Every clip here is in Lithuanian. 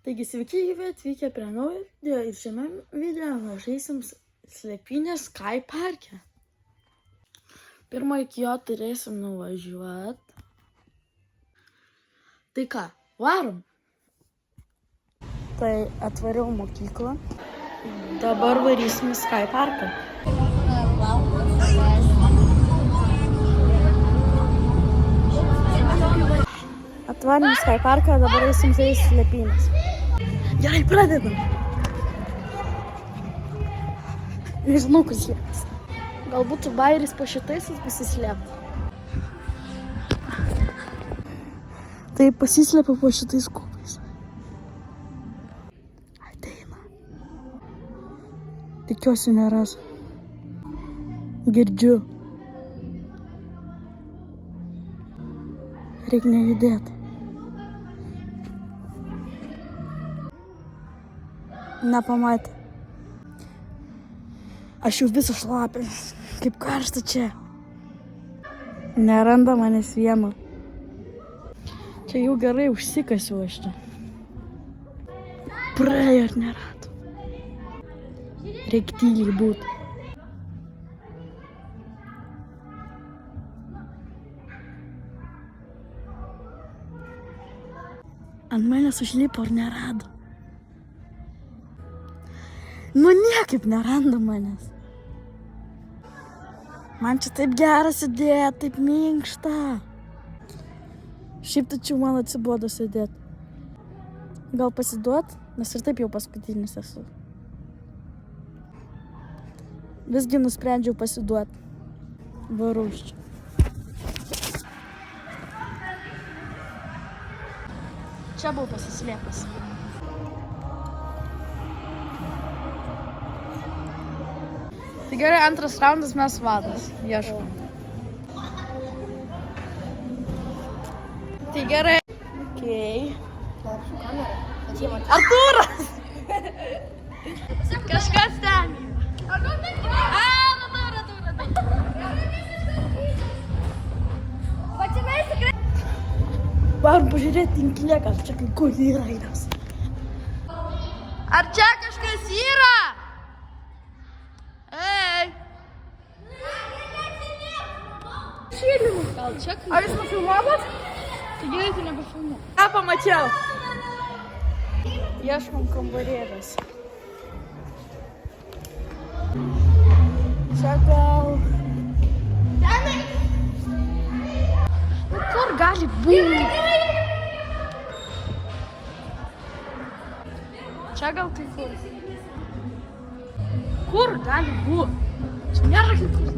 Taigi sveiki gyvi atvykę prie naujo video ir šiame video mes žaisim slėpynę Sky Parke. Pirmą iki jo turėsim nuvažiuoti. Tai ką, varom? Tai atvariau mokyklą. Dabar varysim į Sky Parką. Atvarėm į Sky Parką, dabar eisim žaisti slėpynės. Gerai, pradedam. Nežinau, kur slėptis. Galbūt bairis po šitais pasislėpti. Tai pasislėpia po šitais kubais. Ateina. Tikiuosi neras. Girdžiu. Reikia nejudėti. Nepamatė. Aš jau visas šlapęs. Kaip karšta čia. Neranda manęs vieno. Čia jau gerai užsikasiu aš čia. Praėjo ir nerado. Reikia tyliai būti. Ant manęs užlipo ir nerado. Nu niekaip neranda manęs. Man čia taip gera sėdėti, taip minkšta. Šiaip tačiau man atsibodo sėdėti. Gal pasiduot, nes ir taip jau paskutinis esu. Visgi nusprendžiau pasiduot. Varau iš čia. Čia buvau pasislėpęs. Tai gerai, antras raundas, mes vadas. Ieškom. Tai gerai. Okei. Artūras! Kažkas ten. Varom pažiūrėti tinkle, gal čia kai kur yra einas. Ar čia kažkas yra? Ei! Šilinu. Gal čia kai... Ar jūs nufilmuotat? Tai gerai, tai nebefilmuo. Ką pamačiau? Ieškom kambarėlės. Čia gal... Tenai! Nu kur gali būti? Čia gal kai kur. Kur gali būti? Čia nėra kai kur.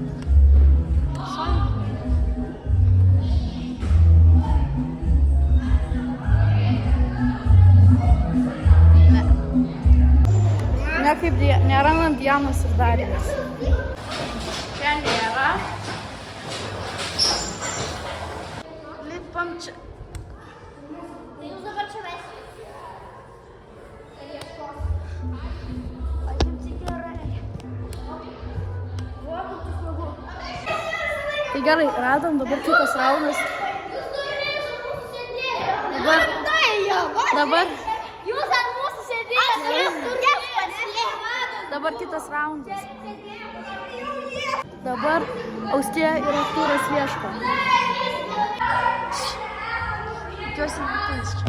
Ne. Nekaip nerandam Dianos ir Darijos. Čia nėra. Lipam čia. Jūs dabar čia vesi. Tai gerai, radom, dabar kitas raundas. Dabar. Jūs ant mūsų sėdėjote. Dabar kitas raundas. Dabar Austėja ir Artūras ieško. Tikiuosi neateis čia.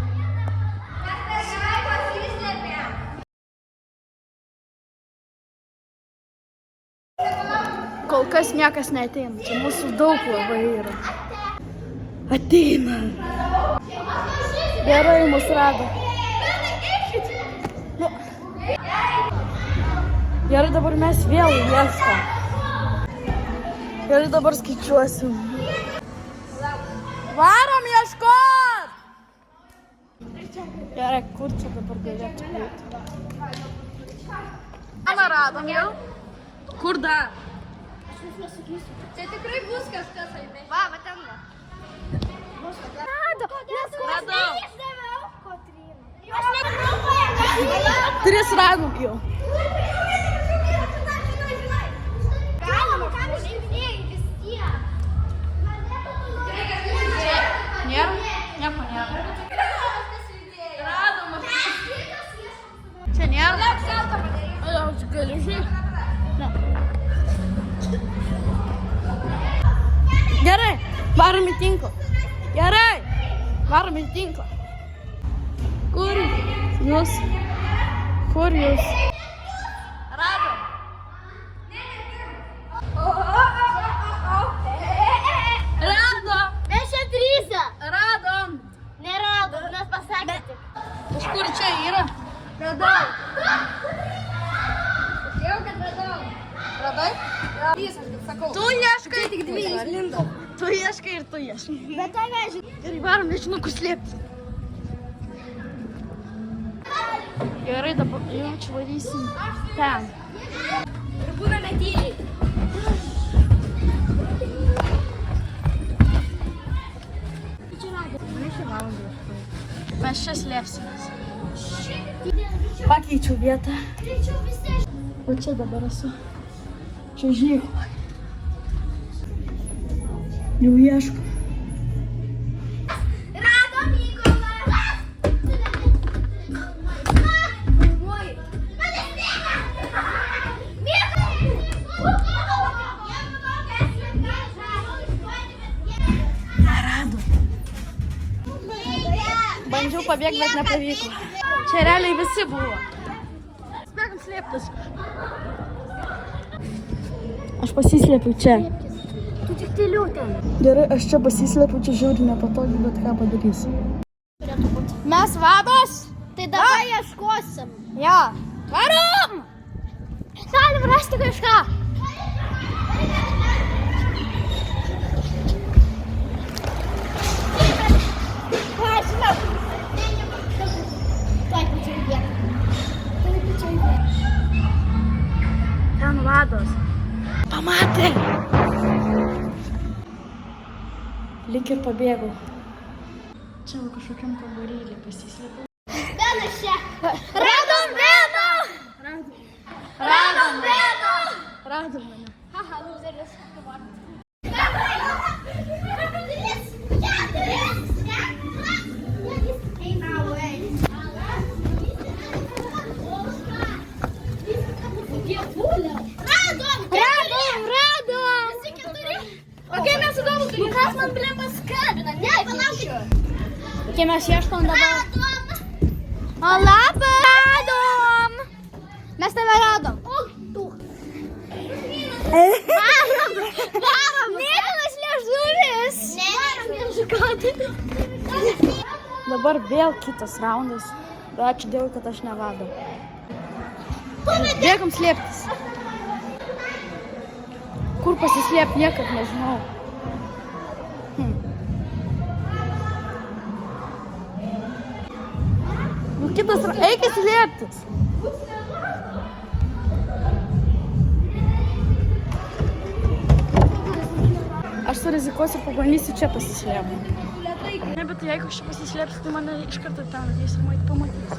Kol kas niekas neateina. Čia mūsų daug labai yra. Ateina. Gerai, mus rado. Nu. Gerai, dabar mes vėl ieškom. Gerai, dabar skaičiuosim. Varom ieškot! Gerai, kur čia dabar galėtų būti? Mama radom jau. Kur dar? Čia tikrai bus kažkas, Aimė. Va ten va. Rado! Radau. Išdaviau Kotryną. Aš net 3 radom jau. Galima, kam žaidėjai vis tiek? Nėra? Nieko nėra. Radom. Aš galiu žiūrėti. Ne. Gerai, varom į tinklą. Gerai, varom į tinklą. Kur jūs? Kur jūs? Radom. Radom. Mes čia trysia. Radom. Neradom, mes pasakėte. Iš kur čia yra? Radau. Jau kad radau. Radai? Trys, aš taip sakau. Tu ieškai. Tik dvi išlindo. Tu ieškai ir tu ieškai. Bet tave Gerai, varom, nežinau, kur slėpti. Gerai, dabar jau čia varysim ten. Ir būname tyliai. Mes čia slėpsimės. Pakeičiau vietą. O čia dabar esu. Čia žiūrėk. Jau ieškau. Radom Mykolą. Vairuoji. Nerado. Bandžiau pabėgti, bet nepavyko. Čia realiai visi buvo. Bėgam slėptis. Aš pasislėpiau čia. Tu tik tyliau ten. Gerai, aš čia pasislėpiau, čia žiauriai nepatogiai, bet ką padarysiu. Mes vados? Tai dabar ieškosim. Jo. Varom! Galim rasti kažką. Ten vados. Pamatė! Lyg ir pabėgau. Čia kažkokiam kambarėlį pasislėpiau. Benas čia. Radom Beną! Radom Beną! Radom mane. Haha, lūzeris. Radom! O kai mes įdomu, tai kas man blėmas skabina? Ne, palaukit. Kai mes ieškom dabar. O labą! Radom! Mes tave radom. O, tu. Varom! Mėlynas liežuvis! Varom ieškoti. Dabar vėl kitas raundas. Bet ačiū Dievui, kad aš nevadau. Bėgam slėptis. Kur pasislėpti, niekad nežinau. Nu kitas, eik slėptis. Aš surizikuosiu ir pabandysiu čia pasislėpti. Ne, bet jeigu aš čia pasislėpsiu, tai mane iš karto ten ateis ir mane pamatys.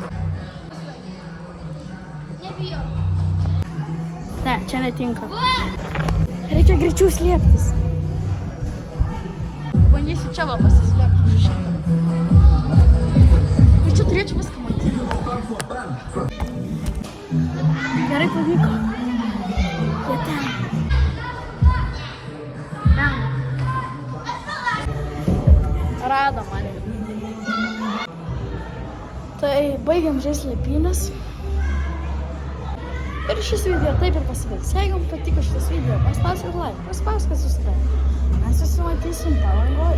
Nebijau. Ne, čia netinka. Reikia greičiau slėptis. Bandysiu čia va pasislėpti. Ir čia turėčiau viską matyti. Gerai pavyko. Jie ten. Ten. Rado mane. Tai baigiam žaisti slėpynės. Ir šis video taip ir pasibaigs. Jeigu jums patiko šitas video, paspauskit like, paspauskit subscribe. Mes susimatysim Palangoj.